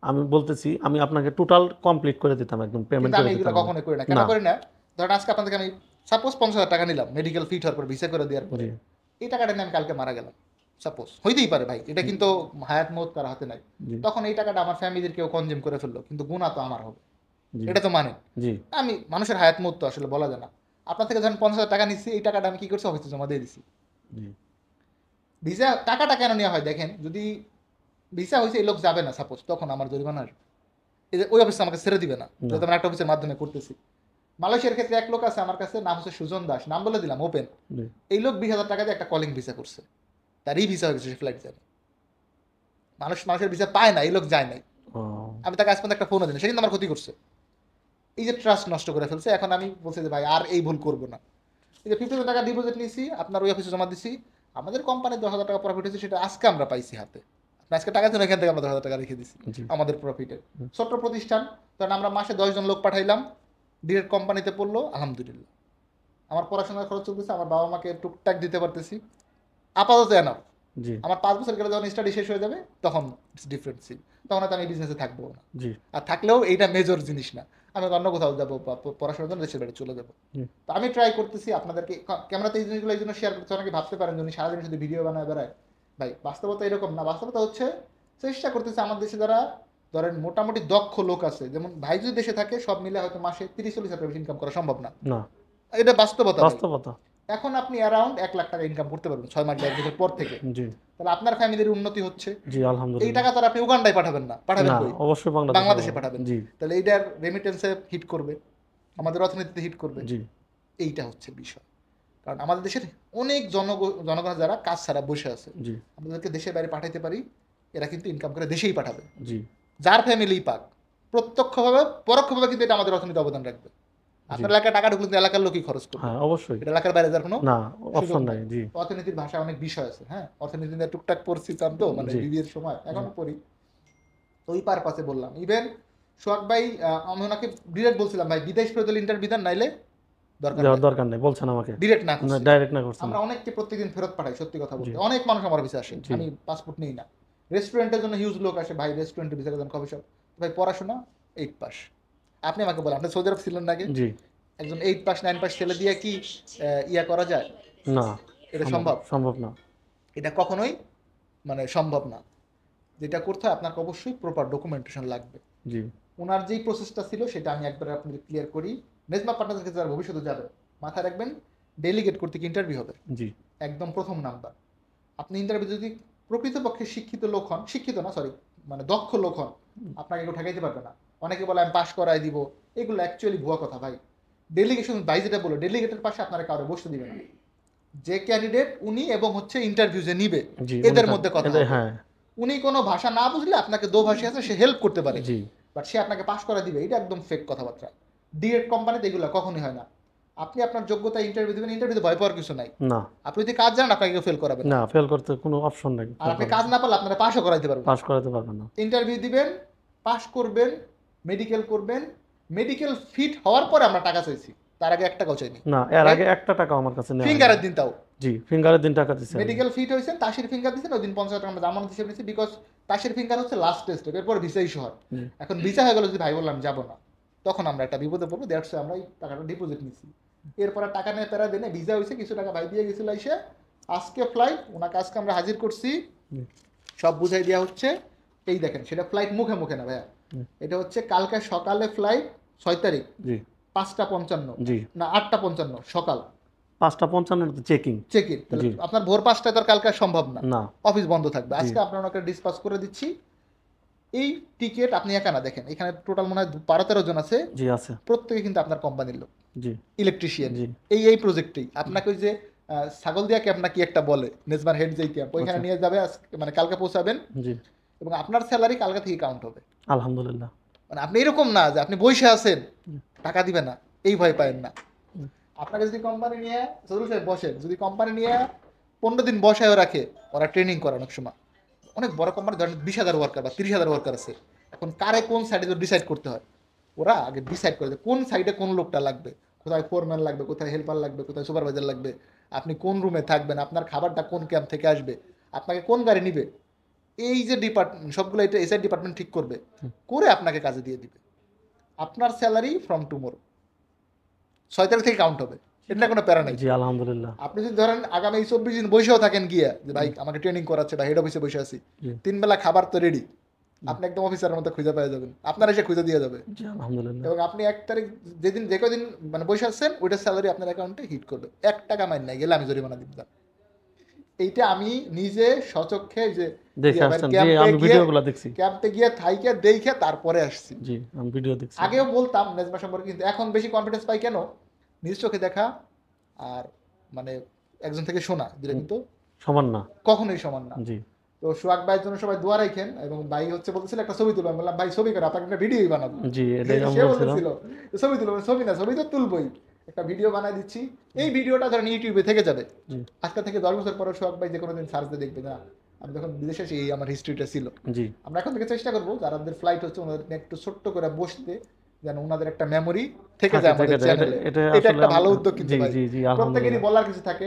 [SPEAKER 2] আমি বলতেছি আমি আপনাকে টোটাল কমপ্লিট করে দিতাম, একদম পেমেন্ট
[SPEAKER 1] কিন্তু
[SPEAKER 2] করে
[SPEAKER 1] আমি এগুলো
[SPEAKER 2] দিতাম।
[SPEAKER 1] কখনোই করি না। কেন
[SPEAKER 2] না
[SPEAKER 1] করি না? ধরেন আজকে আপনাদেরকে আমি সাপোজ 50,000 টাকা নিলাম মেডিকেল ফিট হওয়ার পর, ভিসা করে দেওয়ার পরে,
[SPEAKER 2] জি
[SPEAKER 1] এই টাকাটা নিয়ে আমি কালকে মারা গেলাম, সাপোজ হইতেই পারে ভাই, এটা কিন্তু হায়াত মৌত কার হাতে নাই।
[SPEAKER 2] জি
[SPEAKER 1] তখন এই টাকাটা আমার ফ্যামিলির কেউ কনজিউম করে ফেললো, কিন্তু গুণা তো আমার হবে,
[SPEAKER 2] জি
[SPEAKER 1] এটা তো মানে
[SPEAKER 2] জি
[SPEAKER 1] আমি মানুষের হায়াত মৌত তো আসলে বলা যায় না। আপনার থেকে ধরেন 50,000 টাকা নিচ্ছি, এই টাকাটা আমি কি করছি, অফিসে জমা দিয়ে দিছি।
[SPEAKER 2] জি
[SPEAKER 1] ভিসা টাকাটা কেন নেওয়া হয় দেখেন, যদি ভিসা হয়েছে এই লোক যাবে না সাপোজ, তখন আমার জরিমানা আসবে। এই যে ওই অফিসে আমাকে ছেড়ে দিবে না,
[SPEAKER 2] না।
[SPEAKER 1] যেহেতু আমরা একটা অফিসের মাধ্যমে করতেছি। মালয়েশিয়ার ক্ষেত্রে এক লোক আছে আমার কাছে, নাম হচ্ছে সুজন দাস, নাম বলে দিলাম ওপেন।
[SPEAKER 2] জি
[SPEAKER 1] এই লোক 20,000 টাকা দিয়ে একটা কলিং ভিসা করছে, তারই ভিসা হয়ে গেছে, সে ফ্লাইট যায়। মানুষের ভিসা পায় না, এই লোক যায় নাই।
[SPEAKER 2] ও
[SPEAKER 1] আমি তাকে আজ পর্যন্ত একটা ফোনও দিই, সে কিন্তু আমার ক্ষতি করছে। এই যে ট্রাস্ট নষ্ট করে ফেলছে, এখন আমি বলছি যে ভাই আর এই ভুল করবো না। এই যে 50,000 টাকা ডিপোজিট নিয়েছি, আপনার ওই অফিসে জমা দিছি, আমাদের কোম্পানির 10,000 টাকা প্রফিট হয়েছে, সেটা আজকে আমরা পাইছি হাতে। আপনি আজকে টাকা জন্য এখান থেকে আমরা 10,000 টাকা রেখে দিছি
[SPEAKER 2] জি
[SPEAKER 1] আমাদের প্রফিটের। ছোট্ট প্রতিষ্ঠান, কারণ আমরা মাসে 10 জন লোক পাঠাইলাম, ডিরেক্ট কোম্পানিতে পড়লো, আলহামদুলিল্লাহ। আমার পড়াশোনার খরচ চলতেছে, আমার বাবা মাকে টুকটাক দিতে পারতেছি, আপাতত এনাফ।
[SPEAKER 2] জি
[SPEAKER 1] আমার 5 বছর গেলে যখন স্টাডি শেষ হয়ে যাবে তখন ইটস ডিফারেন্ট সিন, তখন হয়তো আমি বিজনেসে থাকবো না।
[SPEAKER 2] জি
[SPEAKER 1] আর থাকলেও এইটা মেজর জিনিস না, আমি অন্য কোথাও যাবো বা পড়াশোনার জন্য দেশের বাইরে চলে যাবো।
[SPEAKER 2] জি
[SPEAKER 1] তো আমি ট্রাই করতেছি আপনাদেরকে ক্যামেরাতে এই জিনিসগুলো এই জন্য শেয়ার করতে, অনেকে ভাবতে পারেন যে উনি সারাদিন শুধু ভিডিও বানায় বেড়ায়। ভাই বাস্তবতা এরকম না, বাস্তবতা হচ্ছে চেষ্টা করতেছে আমার দেশে যারা ধরেন মোটামুটি দক্ষ লোক আছে, যেমন ভাই যদি দেশে থাকে সব মিলে হয়তো মাসে 30-40 হাজার টাকা ইনকাম করা সম্ভব না,
[SPEAKER 2] না
[SPEAKER 1] এটা বাস্তবতা ভাই।
[SPEAKER 2] বাস্তবতা
[SPEAKER 1] এখন আপনি অ্যারাউন্ড 1 লাখ টাকা ইনকাম করতে পারবেন 6 মাস 1 বছর পর থেকে,
[SPEAKER 2] জি
[SPEAKER 1] তাহলে আপনার ফ্যামিলির উন্নতি হচ্ছে।
[SPEAKER 2] জি
[SPEAKER 1] এই
[SPEAKER 2] আলহামদুলিল্লাহ
[SPEAKER 1] টাকা তো আর আপনি উগান্ডায় পাঠাবেন না, পাঠাবেন
[SPEAKER 2] না
[SPEAKER 1] কই?
[SPEAKER 2] অবশ্যই
[SPEAKER 1] বাংলাদেশে পাঠাবেন।
[SPEAKER 2] জি
[SPEAKER 1] তাহলে এইটার রেমিটেন্সে হিট করবে, আমাদের অর্থনীতিতে হিট করবে।
[SPEAKER 2] জি
[SPEAKER 1] এইটা হচ্ছে বিষয়। কারণ আমাদের দেশের অনেক জনগণ যারা কাজ ছাড়া বসে আছে,
[SPEAKER 2] জি
[SPEAKER 1] আমাদেরকে দেশের বাইরে পাঠাইতে পারি, এরা কিন্তু ইনকাম করে দেশেই পাঠাবে,
[SPEAKER 2] জি
[SPEAKER 1] যার ফ্যামিলি পাক, প্রত্যক্ষভাবে পরোক্ষভাবে কিন্তু এটা আমাদের অর্থনীতি অবদান রাখবে। আপনার এলাকায় টাকা ঢুকলে কিন্তু এলাকার লোকই খরচ করবে,
[SPEAKER 2] হ্যাঁ অবশ্যই
[SPEAKER 1] এটা এলাকার বাইরে যাওয়ার কোনো
[SPEAKER 2] না
[SPEAKER 1] সুযোগ
[SPEAKER 2] অপশন
[SPEAKER 1] নাই।
[SPEAKER 2] নাই জি
[SPEAKER 1] অর্থনীতির ভাষায় অনেক বিষয় আছে, হ্যাঁ অর্থনীতি নিয়ে টুকটাক পড়ছিলাম তো, মানে
[SPEAKER 2] জি
[SPEAKER 1] বিবিএর সময়, এখনো পড়ি। তো ওই পারপাসে বললাম। ইভেন সোহাগ ভাই, আমি ওনাকে ডিরেক্ট বলছিলাম ভাই বিদেশ ফেরত ইন্টারভিউ দেন, নাইলে দরকার
[SPEAKER 2] দেওয়ার
[SPEAKER 1] নাই,
[SPEAKER 2] দরকার নেই বলছেন আমাকে,
[SPEAKER 1] ডিরেক্ট না করছি।
[SPEAKER 2] ডাইরেক্ট না করছেন
[SPEAKER 1] আমরা অনেককে প্রত্যেকদিন ফেরত পাঠাই, সত্যি কথা
[SPEAKER 2] জি
[SPEAKER 1] বলতে অনেক মানুষ আমার অফিসে আসে,
[SPEAKER 2] জি
[SPEAKER 1] আমি পাসপোর্ট নেই না। রেস্টুরেন্টের জন্য হিউজ লোক আসে, ভাই রেস্টুরেন্টে ভিসা দেন, কফি শপ। ভাই পড়াশোনা 8 পাস। আপনি আমাকে বলেন, আপনি সৌদি আরব ছিলেন না আগে,
[SPEAKER 2] জি
[SPEAKER 1] একজন 8 পাস 9 পাস ছেলে দিয়ে কি ইয়া করা যায়?
[SPEAKER 2] না
[SPEAKER 1] এটা সম্ভব?
[SPEAKER 2] সম্ভব না
[SPEAKER 1] এটা কখনোই মানে সম্ভব না। যেটা করতে হয় আপনাকে অবশ্যই প্রপার ডকুমেন্টেশন লাগবে।
[SPEAKER 2] জি
[SPEAKER 1] ওনার যেই প্রসেসটা ছিল সেটা আমি একবার আপনাদের ক্লিয়ার করি। নেজমা পার্টনার্সের ক্ষেত্রে যারা ভবিষ্যতে যাবে, মাথায় রাখবেন ডেলিগেট করতে কি ইন্টারভিউ হবে,
[SPEAKER 2] জি
[SPEAKER 1] একদম প্রথম নাম্বার। আপনি ইন্টারভিউ যদি প্রকৃতপক্ষে শিক্ষিত লোক হন, শিক্ষিত না সরি, মানে দক্ষ লোক হন, আপনাকে কেউ ঠেকাইতে পারবে না। অনেকে বলে আমি পাস করাই দিব, এগুলো অ্যাকচুয়ালি ভুয়া কথা ভাই। ডেলিগেশন ভাই যেটা বলো, ডেলিগেটের পাশে আপনারা কারো বসতে দিবে না। যে ক্যান্ডিডেট উনি এবং হচ্ছে ইন্টারভিউ যে নিবে,
[SPEAKER 2] জি
[SPEAKER 1] এদের মধ্যে কথা হবে।
[SPEAKER 2] হ্যাঁ
[SPEAKER 1] উনি কোনো ভাষা না বুঝলে আপনাকে দোভাষী আছে সে হেল্প করতে পারে,
[SPEAKER 2] জি
[SPEAKER 1] বাট সে আপনাকে পাস করা দিবে, এটা একদম ফেক কথাবার্তা। ডিরেক্ট কোম্পানিতে এগুলো কখনোই হয় না। আপনি আপনার যোগ্যতা ইন্টারভিউ দেবেন, ইন্টারভিউতে ভয় পাওয়ার কিছু নাই।
[SPEAKER 2] না
[SPEAKER 1] আপনি যদি কাজ জানেন আপনাকে কেউ ফেল করাবে না,
[SPEAKER 2] না ফেল করতে কোনো অপশন নাই,
[SPEAKER 1] আর আপনি কাজ না পারলে আপনারা পাসও করাইতে পারবেন।
[SPEAKER 2] পাস করাতে পারবেন না
[SPEAKER 1] ইন্টারভিউ দিবেন, পাস করবেন, মেডিকেল করবেন, মেডিকেল ফিট হওয়ার পরে আমরা টাকা চাইছি, তার আগে 1 টাকাও চাইনি।
[SPEAKER 2] না, এর আগে 1 টাকা আমার কাছে নেই
[SPEAKER 1] ফিঙ্গারের দিন তাও,
[SPEAKER 2] জি ফিঙ্গারের দিন টাকা দিছে
[SPEAKER 1] মেডিকেল ফিট হয়েছেন, তাসির ফিঙ্গার দিয়েছেন, ওই দিন 50 টাকা আমরা জামানত হিসেবে নিয়েছি, বিকজ তাসির ফিঙ্গার হচ্ছে লাস্ট স্টেপ, এরপর ভিসা ইস্যু হয়।
[SPEAKER 2] জি
[SPEAKER 1] এখন ভিসা হয়ে গেল, যদি ভাই বললাম যাবো না, তখন আমরা একটা বিপদে পড়বো, দ্যাটস আমরা এই টাকাটা ডিপোজিট নিচ্ছি। এরপর আর টাকা নিয়ে প্যারা দেনে ভিসা হয়েছে, কিছু টাকা ভাই দিয়ে গেছিল এসে, আজকে ফ্লাইট, ওনাকে আজকে আমরা হাজির করছি,
[SPEAKER 2] জি
[SPEAKER 1] সব বুঝাই দেওয়া হচ্ছে। এই দেখেন, সেটা ফ্লাইট মুখে মুখে না ভাইয়া, এটা হচ্ছে কালকে সকালে ফ্লাইট 6 তারিখ
[SPEAKER 2] জি
[SPEAKER 1] 5টা 55
[SPEAKER 2] জি
[SPEAKER 1] না 8টা 55 সকাল
[SPEAKER 2] 5টা 55 চেকিং
[SPEAKER 1] চেক ইন। তাহলে
[SPEAKER 2] জি।
[SPEAKER 1] আপনার ভোর 5টায় তো আর কালকে আর সম্ভব না,
[SPEAKER 2] না
[SPEAKER 1] অফিস বন্ধ থাকবে।
[SPEAKER 2] জি।
[SPEAKER 1] আজকে আপনার ওনাকে ডিসপাস করে দিচ্ছি। এই টিকিট আপনি একা না, দেখেন এখানে টোটাল মনে হয় 12-13 জন আছে,
[SPEAKER 2] জি আছে
[SPEAKER 1] প্রত্যেকে কিন্তু আপনার কোম্পানির লোক,
[SPEAKER 2] জি
[SPEAKER 1] ইলেকট্রিশিয়ান।
[SPEAKER 2] জি
[SPEAKER 1] এই প্রজেক্টেই আপনাকে ওই যে ছাগল দিয়া ক্যাম্প নাকি একটা বলে, নেজমার হেড যেই ক্যাম্প, ওইখানে
[SPEAKER 2] আচ্ছা।
[SPEAKER 1] নিয়ে যাবে, মানে কালকে পৌঁছাবেন,
[SPEAKER 2] জি
[SPEAKER 1] এবং আপনার স্যালারি কালকে থেকে কাউন্ট হবে।
[SPEAKER 2] আলহামদুলিল্লাহ
[SPEAKER 1] মানে আপনি এরকম না যে আপনি বসে আছেন টাকা দিবে না, এই ভয় পাবেন না। আপনাকে যদি কোম্পানি নিয়ে সদরুল সাহেব বসেন, যদি কোম্পানি নিয়ে 15 দিন বসায়ও রাখে, ওরা ট্রেনিং করে অনেক সময়, অনেক বড় কোম্পানি ধরেন 20,000 ওয়ার্কার বা 30,000 ওয়ার্কার আছে, এখন কারে কোন সাইডে ডিসাইড করতে হয়, ওরা আগে ডিসাইড করে দেয় কোন সাইডে কোন লোকটা লাগবে, কোথায় ফোরম্যান লাগবে, কোথায় হেল্পার লাগবে, কোথায় সুপারভাইজার লাগবে, আপনি কোন রুমে থাকবেন, আপনার খাবারটা কোন ক্যাম্প থেকে আসবে, আপনাকে কোন গাড়ি নিবে, এই যে ডিপার্টমেন্ট সবগুলো, এটা এসআই ডিপার্টমেন্ট ঠিক করবে, করে আপনাকে কাজে দিয়ে দিবে। আপনার স্যালারি ফ্রম টুমোরো 6 তারিখ থেকে কাউন্ট হবে, এটা কোনো প্যারা নেই।
[SPEAKER 2] জি আলহামদুলিল্লাহ
[SPEAKER 1] আপনি যদি ধরেন আগামী 24 দিন বসেও থাকেন গিয়া, যে ভাই আমাকে ট্রেনিং করাচ্ছে বা হেড অফিসে বসে আছি,
[SPEAKER 2] জি
[SPEAKER 1] 3 বেলা খাবার তো রেডি, আপনি একদম অফিসারের মতো খুঁজে পেয়ে যাবেন, আপনার এসে খুঁজে দিয়ে যাবে।
[SPEAKER 2] জি আলহামদুলিল্লাহ
[SPEAKER 1] এবং আপনি 1 তারিখ যেদিন যে কদিন মানে বসে আসছেন, ওইটার স্যালারি আপনার অ্যাকাউন্টে হিট করবে। 1 টাকা মাইন নাই গেলে আমি জরিমানা দিতাম। এইটা আমি নিজে সচক্ষে যে
[SPEAKER 2] দেখে আসছেন জি, আমি ভিডিওগুলো দেখছি
[SPEAKER 1] ক্যাম্পে গিয়ে থাইকে দেখে তারপরে আসছি।
[SPEAKER 2] জি আমি ভিডিও দেখছি
[SPEAKER 1] আগেও বলতাম নেজমা সম্পর্কে, কিন্তু এখন বেশি কনফিডেন্স পাই কেন, নিজ চোখে দেখা আর মানে একজন থেকে শোনা, যেটা কিন্তু
[SPEAKER 2] সমান না
[SPEAKER 1] কখনোই সমান না।
[SPEAKER 2] জি
[SPEAKER 1] তো সোহাগ ভাইয়ের জন্য সবাই দোয়া রাখেন, এবং ভাই হচ্ছে বলতেছিল একটা ছবি তুলবো, আমি বললাম ভাই ছবি করে আপনাকে একটা ভিডিওই বানাবো।
[SPEAKER 2] জি এটাই আমি
[SPEAKER 1] সে
[SPEAKER 2] বলছিলাম
[SPEAKER 1] বলতেছিল ছবি তুলবো, ছবি না ছবি তো তুলবোই, একটা ভিডিও বানাই দিচ্ছি। এই ভিডিওটা ধরেন ইউটিউবে থেকে যাবে,
[SPEAKER 2] জি
[SPEAKER 1] আজকে থেকে 10 বছর পরে সোহাগ ভাই যে কোনো দিন সার্চ দিয়ে দেখবে না আমি যখন বিদেশে আসি এই আমার হিস্ট্রিটা ছিল।
[SPEAKER 2] জি
[SPEAKER 1] আমরা এখন থেকে চেষ্টা করবো যাদের ফ্লাইট হচ্ছে ওনাদের একটু ছোট্ট করে বসতে, যেন ওনাদের একটা মেমোরি থেকে যায় আমাদের চ্যানেলে। এটা একটা ভালো উদ্যোগ কিন্তু
[SPEAKER 2] জি
[SPEAKER 1] ভাই,
[SPEAKER 2] জি জি
[SPEAKER 1] প্রত্যেকেরই
[SPEAKER 2] আলহামদুলিল্লাহ
[SPEAKER 1] বলার কিছু থাকে।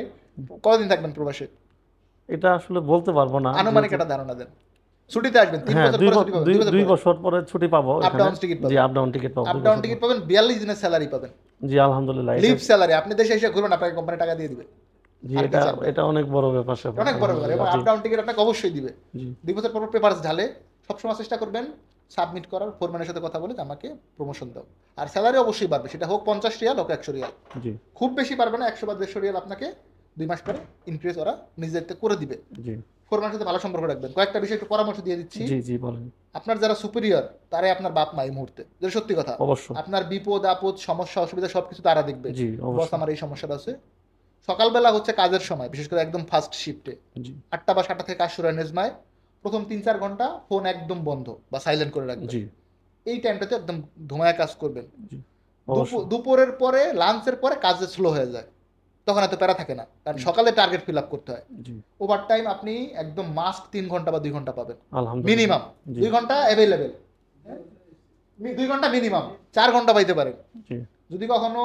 [SPEAKER 1] কতদিন থাকবেন প্রবাসে?
[SPEAKER 2] এটা আসলে বলতে পারবো না,
[SPEAKER 1] আনুমানিক
[SPEAKER 2] যেহেতু
[SPEAKER 1] একটা ধারণা দেন। ছুটিতে আসবেন 3
[SPEAKER 2] হ্যাঁ
[SPEAKER 1] বছর পরে ছুটি পাবেন, 2 বছর
[SPEAKER 2] দুই
[SPEAKER 1] পরে
[SPEAKER 2] বছর পরে ছুটি পাবো
[SPEAKER 1] আপ
[SPEAKER 2] এখানে।
[SPEAKER 1] ডাউন টিকিট
[SPEAKER 2] জি,
[SPEAKER 1] পাবেন,
[SPEAKER 2] আপ ডাউন টিকিট পাবো
[SPEAKER 1] আপ
[SPEAKER 2] 2
[SPEAKER 1] ডাউন
[SPEAKER 2] বছর পর।
[SPEAKER 1] টিকিট পাবেন, 42 দিনের স্যালারি পাবেন।
[SPEAKER 2] জি আলহামদুলিল্লাহ, এটা
[SPEAKER 1] লিভ স্যালারি, আপনি দেশে এসে ঘুরবেন, আপনাকে কোম্পানি টাকা দিয়ে দিবে।
[SPEAKER 2] জি
[SPEAKER 1] আর কি
[SPEAKER 2] এটা
[SPEAKER 1] চান?
[SPEAKER 2] এটা অনেক বড় ব্যাপার স্যাপার,
[SPEAKER 1] অনেক বড় ব্যাপার। এবং
[SPEAKER 2] আলহামদুলিল্লাহ। জি
[SPEAKER 1] আপ ডাউন টিকিট আপনাকে অবশ্যই দিবে।
[SPEAKER 2] জি
[SPEAKER 1] 2 বছর পর পেপারস ঢালে, সবসময় চেষ্টা করবেন সাবমিট করার, ফোরম্যানের সাথে কথা বলে যে আমাকে প্রমোশন দাও। আর স্যালারি অবশ্যই বাড়বে, সেটা হোক 50 রিয়াল, হোক 100 রিয়াল।
[SPEAKER 2] জি
[SPEAKER 1] খুব বেশি পারবে না, 100 বা 150 রিয়াল আপনাকে 2 মাস পরে ইনক্রিজ ওরা নিজেদের করে দিবে।
[SPEAKER 2] জি
[SPEAKER 1] ফোরম্যানের সাথে ভালো সম্পর্ক রাখবেন। কয়েকটা বিষয় একটু পরামর্শ দিয়ে দিচ্ছি।
[SPEAKER 2] জি জি বলেন।
[SPEAKER 1] আপনার যারা সুপিরিয়র, তারাই আপনার বাপ মা এই মুহূর্তে, যেটা সত্যি কথা।
[SPEAKER 2] অবশ্যই।
[SPEAKER 1] আপনার বিপদ আপদ সমস্যা অসুবিধা সবকিছু তারা দেখবে।
[SPEAKER 2] জি
[SPEAKER 1] বস
[SPEAKER 2] অবশ্যই।
[SPEAKER 1] আমার এই সমস্যাটা আছে। সকালবেলা হচ্ছে কাজের সময়, বিশেষ করে একদম ফার্স্ট শিফটে
[SPEAKER 2] জি
[SPEAKER 1] 8টা বা 7টা থেকে কাজ শুরু হয় নেজমায়। প্রথম 3-4 ঘন্টা ফোন একদম বন্ধ বা সাইলেন্ট করে রাখবেন।
[SPEAKER 2] জি
[SPEAKER 1] এই টাইমটাতে একদম ধুমায়া কাজ করবেন।
[SPEAKER 2] জি অবশ্যই।
[SPEAKER 1] দুপুরের পরে, লাঞ্চের পরে কাজে স্লো হয়ে যায়, তখন এত প্যারা থাকে না, কারণ সকালে টার্গেট ফিল আপ করতে হয়।
[SPEAKER 2] জি
[SPEAKER 1] ওভার টাইম আপনি একদম মাস্ট 3 ঘন্টা বা 2 ঘন্টা পাবেন
[SPEAKER 2] আলহামদুলিল্লাহ।
[SPEAKER 1] মিনিমাম।
[SPEAKER 2] জি
[SPEAKER 1] 2 ঘন্টা অ্যাভেলেবেল, 2 ঘন্টা মিনিমাম, 4 ঘন্টা পাইতে পারেন।
[SPEAKER 2] জি
[SPEAKER 1] যদি কখনো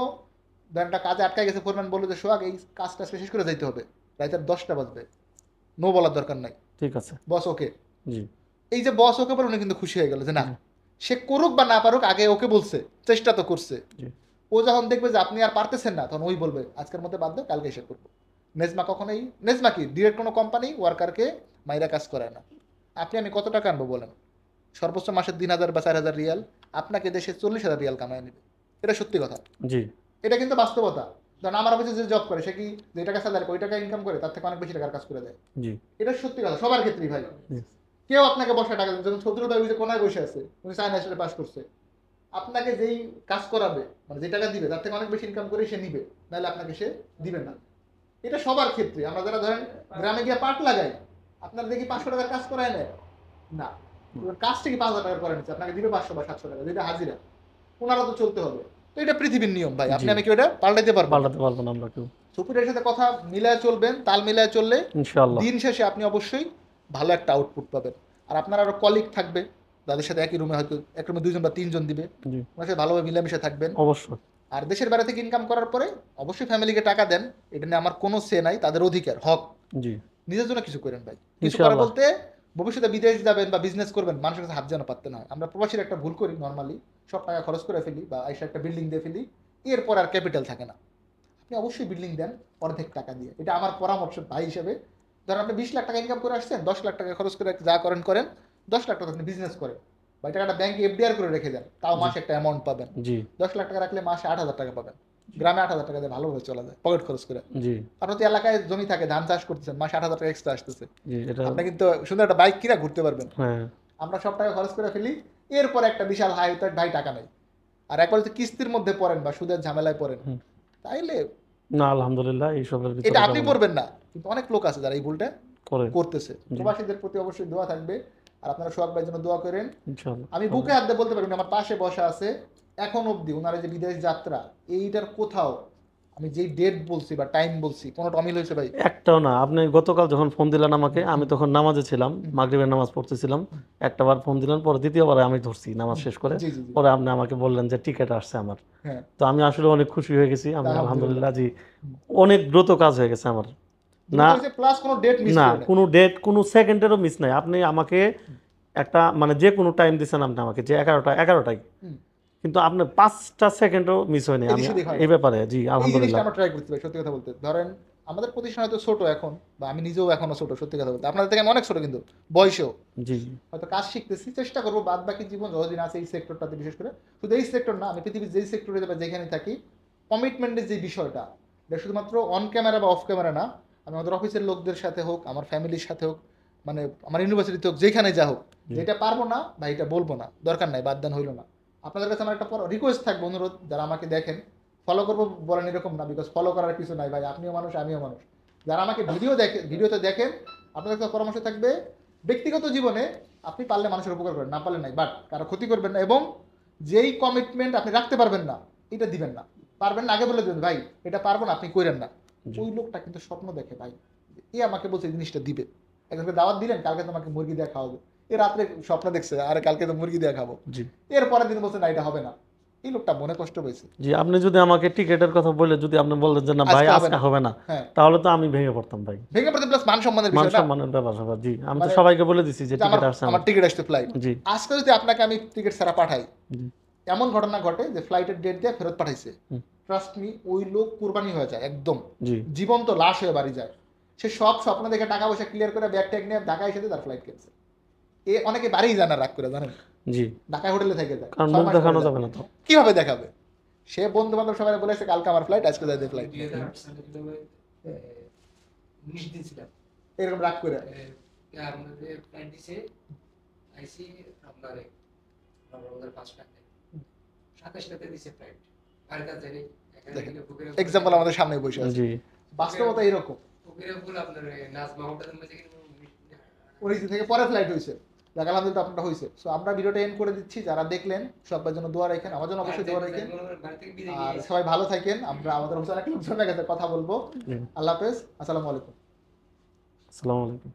[SPEAKER 1] একটা কাজে আটকে গেছে, ফোরম্যান বললো যে সোহাগ এই কাজটা শেষ করে যাইতে হবে, রাইতের 10টা বাজবে, নো বলার দরকার নাই,
[SPEAKER 2] ঠিক আছে।
[SPEAKER 1] বস ওকে।
[SPEAKER 2] জি
[SPEAKER 1] এই যে বস ওকে বলে, উনি কিন্তু খুশি হয়ে গেল যে না,
[SPEAKER 2] জি
[SPEAKER 1] সে করুক বা না পারুক, আগে ওকে বলছে, চেষ্টা তো করছে।
[SPEAKER 2] জি
[SPEAKER 1] ও যখন দেখবে যে আপনি আর পারতেছেন না, তখন ওই বলবে আজকের মধ্যে বাদ দাও, কালকে এসে করবো। নেজমা কখনোই, নেজমা কি ডিরেক্ট কোনো কোম্পানি ওয়ার্কারকে মাইরা কাজ করায় না। আপনি আমি কত টাকা আনবো বলেন? সর্বোচ্চ মাসে 3,000 বা 4,000 রিয়াল আপনাকে দেশে 40,000 রিয়াল কামায় নেবে। এটা সত্যি কথা,
[SPEAKER 2] জি
[SPEAKER 1] এটা কিন্তু বাস্তবতা। ধরেন আমার অফিসে যে জব করে, সে কি যে টাকা স্যালারি, ওই টাকা ইনকাম করে, তার থেকে অনেক বেশি টাকার কাজ করে দেয়।
[SPEAKER 2] জি
[SPEAKER 1] এটা সত্যি কথা সবার ক্ষেত্রেই ভাই।
[SPEAKER 2] জি
[SPEAKER 1] কেউ আপনাকে বসে টাকা দেবে, যখন শত্রু ভাই ওই যে কোনায় বসে আছে, উনি চায়না সালে পাস করছে, আপনাকে যেই কাজ করাবে, মানে যে টাকা দিবে, তার থেকে অনেক বেশি ইনকাম করে সে নিবে, নাহলে আপনাকে সে দিবে না। এটা সবার ক্ষেত্রে। আমরা যারা ধরেন গ্রামে গিয়ে পাট লাগাই, আপনার দেখি 500 টাকার কাজ করায় নেয় না, কাজটা কি 5,000 টাকা করে নিচ্ছে, আপনাকে দিবে 500 বা 700 টাকা, যেটা হাজিরা। ওনারা তো চলতে হবে। তো এটা পৃথিবীর নিয়ম ভাই, আপনি
[SPEAKER 2] জি
[SPEAKER 1] আমি কেউ এটা পাল্টাইতে পারবো না।
[SPEAKER 2] পাল্টাতে পারবো না আমরা কেউ।
[SPEAKER 1] সুপিরিয়রের সাথে কথা মিলায় চলবেন, তাল মিলায় চললে
[SPEAKER 2] ইনশাআল্লাহ।
[SPEAKER 1] দিন শেষে আপনি অবশ্যই ভালো একটা আউটপুট পাবেন। আর আপনার আরো কলিগ থাকবে, যাদের সাথে একই রুমে, হয়তো এক রুমে 2 জন বা 3 জন দিবে,
[SPEAKER 2] জি
[SPEAKER 1] ওনার সাথে ভালোভাবে মিলেমিশে থাকবেন।
[SPEAKER 2] অবশ্যই।
[SPEAKER 1] আর দেশের বাইরে থেকে ইনকাম করার পরে অবশ্যই ফ্যামিলিকে টাকা দেন, এটা নিয়ে আমার কোনো সে নাই, তাদের অধিকার, হক।
[SPEAKER 2] জি
[SPEAKER 1] নিজের জন্য কিছু করেন ভাই, কিছু করা
[SPEAKER 2] ইনশাআল্লাহ।
[SPEAKER 1] বলতে ভবিষ্যতে বিদেশ যাবেন বা বিজনেস করবেন, মানুষের কাছে হাত যেন পাততে না হয়। আমরা প্রবাসীর একটা ভুল করি, নর্মালি সব টাকা খরচ করে ফেলি বা আইসা একটা বিল্ডিং দিয়ে ফেলি, এরপর আর ক্যাপিটাল থাকে না। আপনি অবশ্যই বিল্ডিং দেন অর্ধেক টাকা দিয়ে, এটা আমার পরামর্শ ভাই হিসেবে। ধরেন আপনি 20 লাখ টাকা ইনকাম করে আসছেন, 10 লাখ টাকা খরচ করে যা করেন করেন, 10 লাখ টাকা আপনি বিজনেস করেন বা এই টাকাটা ব্যাংকে এফডিআর করে রেখে দেন, তাও মাসে একটা অ্যামাউন্ট পাবেন।
[SPEAKER 2] জি
[SPEAKER 1] 10 লাখ টাকা রাখলে মাসে 8,000 টাকা পাবেন। গ্রামে 8,000 টাকা দিয়ে ভালোভাবে চলা যায় পকেট খরচ করে।
[SPEAKER 2] জি
[SPEAKER 1] আপনার তো এলাকায় জমি থাকে, ধান চাষ করতেছেন, মাসে 8,000 টাকা এক্সট্রা আসতেছে,
[SPEAKER 2] জি এটা
[SPEAKER 1] আপনি কিন্তু সুন্দর একটা বাইক কিনা ঘুরতে পারবেন।
[SPEAKER 2] হ্যাঁ
[SPEAKER 1] আমরা সব টাকা খরচ করে ফেলি, এরপর একটা বিশাল হাই তার ভাই টাকা নেই। আর একবার যদি কিস্তির মধ্যে পড়েন বা সুদের ঝামেলায় পড়েন,
[SPEAKER 2] হুম।
[SPEAKER 1] তাইলে
[SPEAKER 2] না আলহামদুলিল্লাহ এইসবের ভিতরে
[SPEAKER 1] এটা আপনি
[SPEAKER 2] যাবো না।
[SPEAKER 1] পড়বেন না, কিন্তু অনেক লোক আছে যারা এই ভুলটা
[SPEAKER 2] করে
[SPEAKER 1] করতেছে।
[SPEAKER 2] জি
[SPEAKER 1] প্রবাসীদের প্রতি অবশ্যই দোয়া থাকবে, আর আপনারা সোহাগ ভাইয়ের জন্য দোয়া করেন।
[SPEAKER 2] ইনশাআল্লাহ।
[SPEAKER 1] আমি বুকে হাত দিয়ে বলতে পারি, উনি আমার পাশে বসা আছে এখন অবধি, ওনার এই যে বিদেশ যাত্রা, এইটার কোথাও আমি যেই ডেট বলছি বা টাইম বলছি কোনোটা অমিল হয়েছে ভাই?
[SPEAKER 2] একটাও না। আপনি গতকাল যখন ফোন দিলেন আমাকে, আমি তখন নামাজে ছিলাম, মাগরিবের নামাজ পড়তেছিলাম। একটা বার ফোন দিলেন, পরে দ্বিতীয়বারে আমি ধরছি নামাজ শেষ করে।
[SPEAKER 1] জি জি জি,
[SPEAKER 2] পরে আপনি আমাকে বললেন যে টিকিট আসছে আমার।
[SPEAKER 1] হ্যাঁ
[SPEAKER 2] তো আমি আসলে অনেক খুশি হয়ে গেছি। আমি
[SPEAKER 1] আলহামদুলিল্লাহ।
[SPEAKER 2] আলহামদুলিল্লাহ জি অনেক দ্রুত কাজ হয়ে গেছে আমার। না
[SPEAKER 1] দ্রুত হয়েছে, প্লাস কোনো ডেট মিস
[SPEAKER 2] না
[SPEAKER 1] করে না।
[SPEAKER 2] কোনো ডেট, কোনো সেকেন্ডেরও মিস নাই। আপনি আমাকে একটা মানে যে কোনো টাইম দিচ্ছেন আপনি আমাকে, যে 11টায়,
[SPEAKER 1] হুম,
[SPEAKER 2] কিন্তু আপনার 5টা সেকেন্ডও মিস হয়নি। আমি
[SPEAKER 1] এদিক সেদিক হয়
[SPEAKER 2] এই
[SPEAKER 1] না।
[SPEAKER 2] ব্যাপারে জি
[SPEAKER 1] এই জিনিসটা
[SPEAKER 2] আলহামদুলিল্লাহ।
[SPEAKER 1] আমরা ট্রাই করতে পারি, সত্যি কথা বলতে। ধরেন আমাদের প্রতিষ্ঠান হয়তো ছোট এখন, বা আমি নিজেও এখনো ছোট, সত্যি কথা বলতে আপনাদের থেকে আমি অনেক ছোট, কিন্তু বয়সেও
[SPEAKER 2] জি
[SPEAKER 1] হয়তো কাজ শিখতেছি, চেষ্টা করবো বাদ বাকি জীবন যতদিন আছে এই সেক্টরটাতে, বিশেষ করে শুধু এই সেক্টর না, আমি পৃথিবীর যেই সেক্টরে যাবে, যেখানে থাকি, কমিটমেন্টের যে বিষয়টা, এটা শুধুমাত্র অন ক্যামেরা বা অফ ক্যামেরা না, আমি আমাদের অফিসের লোকদের সাথে হোক, আমার ফ্যামিলির সাথে হোক, মানে আমার ইউনিভার্সিটিতে হোক, যেখানে যা হোক,
[SPEAKER 2] জি
[SPEAKER 1] যেটা পারবো না বা এটা বলবো না, দরকার নাই, বাদ দেন, হইলো না। আপনাদের কাছে আমার একটা রিকোয়েস্ট থাকবে, অনুরোধ, যারা আমাকে দেখেন, ফলো করবো বলেন এরকম না, বিকজ ফলো করার কিছু নাই ভাই, আপনিও মানুষ আমিও মানুষ। যারা আমাকে ভিডিওতে দেখেন, আপনাদের কাছে পরামর্শ থাকবে, ব্যক্তিগত জীবনে আপনি পারলে মানুষের উপকার করেন, না পারলে নাই, বাট কারো ক্ষতি করবেন না, এবং যেই কমিটমেন্ট আপনি রাখতে পারবেন না, এটা দিবেন না। পারবেন না আগে বলে দেবেন, ভাই এটা পারবো না, আপনি করেন না।
[SPEAKER 2] জি
[SPEAKER 1] ওই লোকটা কিন্তু স্বপ্ন দেখে ভাই, এ আমাকে বলছে এই জিনিসটা দিবে, একজনকে দাওয়াত দিলেন, কালকে তোমাকে মুরগি দিয়ে খাওয়াবো, এ রাত্রে স্বপ্ন দেখছে, আরে কালকে তো মুরগি দিয়ে খাবো,
[SPEAKER 2] জি
[SPEAKER 1] এর পরের দিন বলছে না এটা হবে না, এই লোকটা মনে কষ্ট পেয়েছে।
[SPEAKER 2] জি, আপনি যদি আমাকে টিকেটের কথা বলে যদি আপনি বললেন যে না ভাই
[SPEAKER 1] আজকে হবে
[SPEAKER 2] আজকে
[SPEAKER 1] না।
[SPEAKER 2] হবে না,
[SPEAKER 1] হ্যাঁ,
[SPEAKER 2] তাহলে তো আমি ভেঙে পড়তাম ভাই।
[SPEAKER 1] ভেঙে পড়তে প্লাস মান সম্মানের
[SPEAKER 2] মান
[SPEAKER 1] বিষয় না।
[SPEAKER 2] সম্মানের ব্যাপার স্যাপার। জি, আমি তো
[SPEAKER 1] মানে
[SPEAKER 2] সবাইকে বলে দিছি যে
[SPEAKER 1] যে আমার
[SPEAKER 2] টিকেট আসছে
[SPEAKER 1] আমার
[SPEAKER 2] আমার।
[SPEAKER 1] টিকিট আসছে ফ্লাইট।
[SPEAKER 2] জি,
[SPEAKER 1] আজকে যদি আপনাকে আমি টিকিট ছাড়া পাঠাই,
[SPEAKER 2] জি,
[SPEAKER 1] এমন ঘটনা ঘটে যে ফ্লাইটের ডেট দিয়ে ফেরত পাঠাইছে,
[SPEAKER 2] হুম,
[SPEAKER 1] ট্রাস্ট মি ওই লোক কুরবানি হয়ে যায় একদম,
[SPEAKER 2] জি,
[SPEAKER 1] জীবন্ত লাশ হয়ে বাড়ি যায়। সে সব স্বপ্ন দেখে টাকা পয়সা ক্লিয়ার করে ব্যাগ ট্যাগ নিয়ে ঢাকায় এসে তার ফ্লাইট ক্যান্সেল। এ অনেকে বাড়িই জানা রাগ করে, জানেন,
[SPEAKER 2] জি।
[SPEAKER 1] ঢাকায় হোটেলে থেকে যায়,
[SPEAKER 2] কারণ
[SPEAKER 1] 6
[SPEAKER 2] মুখ
[SPEAKER 1] মাস
[SPEAKER 2] দেখানো
[SPEAKER 1] পরে যায়।
[SPEAKER 2] যাবে না তো।
[SPEAKER 1] কিভাবে দেখাবে? সে বন্ধু বান্ধব সবাই বলেছে কালকে আমার ফ্লাইট, আজকে যাইতে ফ্লাইট,
[SPEAKER 3] 2008 সালে কিন্তু আমি 19 দিন ছিলাম।
[SPEAKER 1] এরকম রাগ করে।
[SPEAKER 3] আমাদের ফ্লাইট দিছে আইসি আপনার আমাদের 5 টাকা 27 টাকা দিছে ফ্লাইট। আর কাজ জানি এখানে
[SPEAKER 1] দেখেন,
[SPEAKER 3] থেকে ফুকেরা
[SPEAKER 1] এক্সাম্পল আমাদের সামনে বসে আছে,
[SPEAKER 2] জি,
[SPEAKER 1] বাস্তবতা এরকম।
[SPEAKER 3] ফুকেরা ফুল আপনার নাজমা হোটেলের মধ্যে কিন্তু
[SPEAKER 1] ওরিজি থেকে পরে ফ্লাইট হয়েছে, দেখ আলহামদুলিল্লাহ আপনারটা হয়েছে। সো আমরা ভিডিওটা এন্ড করে দিচ্ছি, যারা দেখলেন সবার জন্য দোয়া রাখেন, আমার জন্য অবশ্যই দোয়া রাখেন,
[SPEAKER 3] বাড়ি থেকে বিদায়
[SPEAKER 1] আর
[SPEAKER 3] নিয়ে
[SPEAKER 1] সবাই ভালো থাকেন। আমরা আমাদের অনেক লোকজনের কাছে কথা বলবো।
[SPEAKER 2] জি।
[SPEAKER 1] আল্লাহ হাফেজ, আসসালামু আলাইকুম।
[SPEAKER 2] আসসালামু আলাইকুম।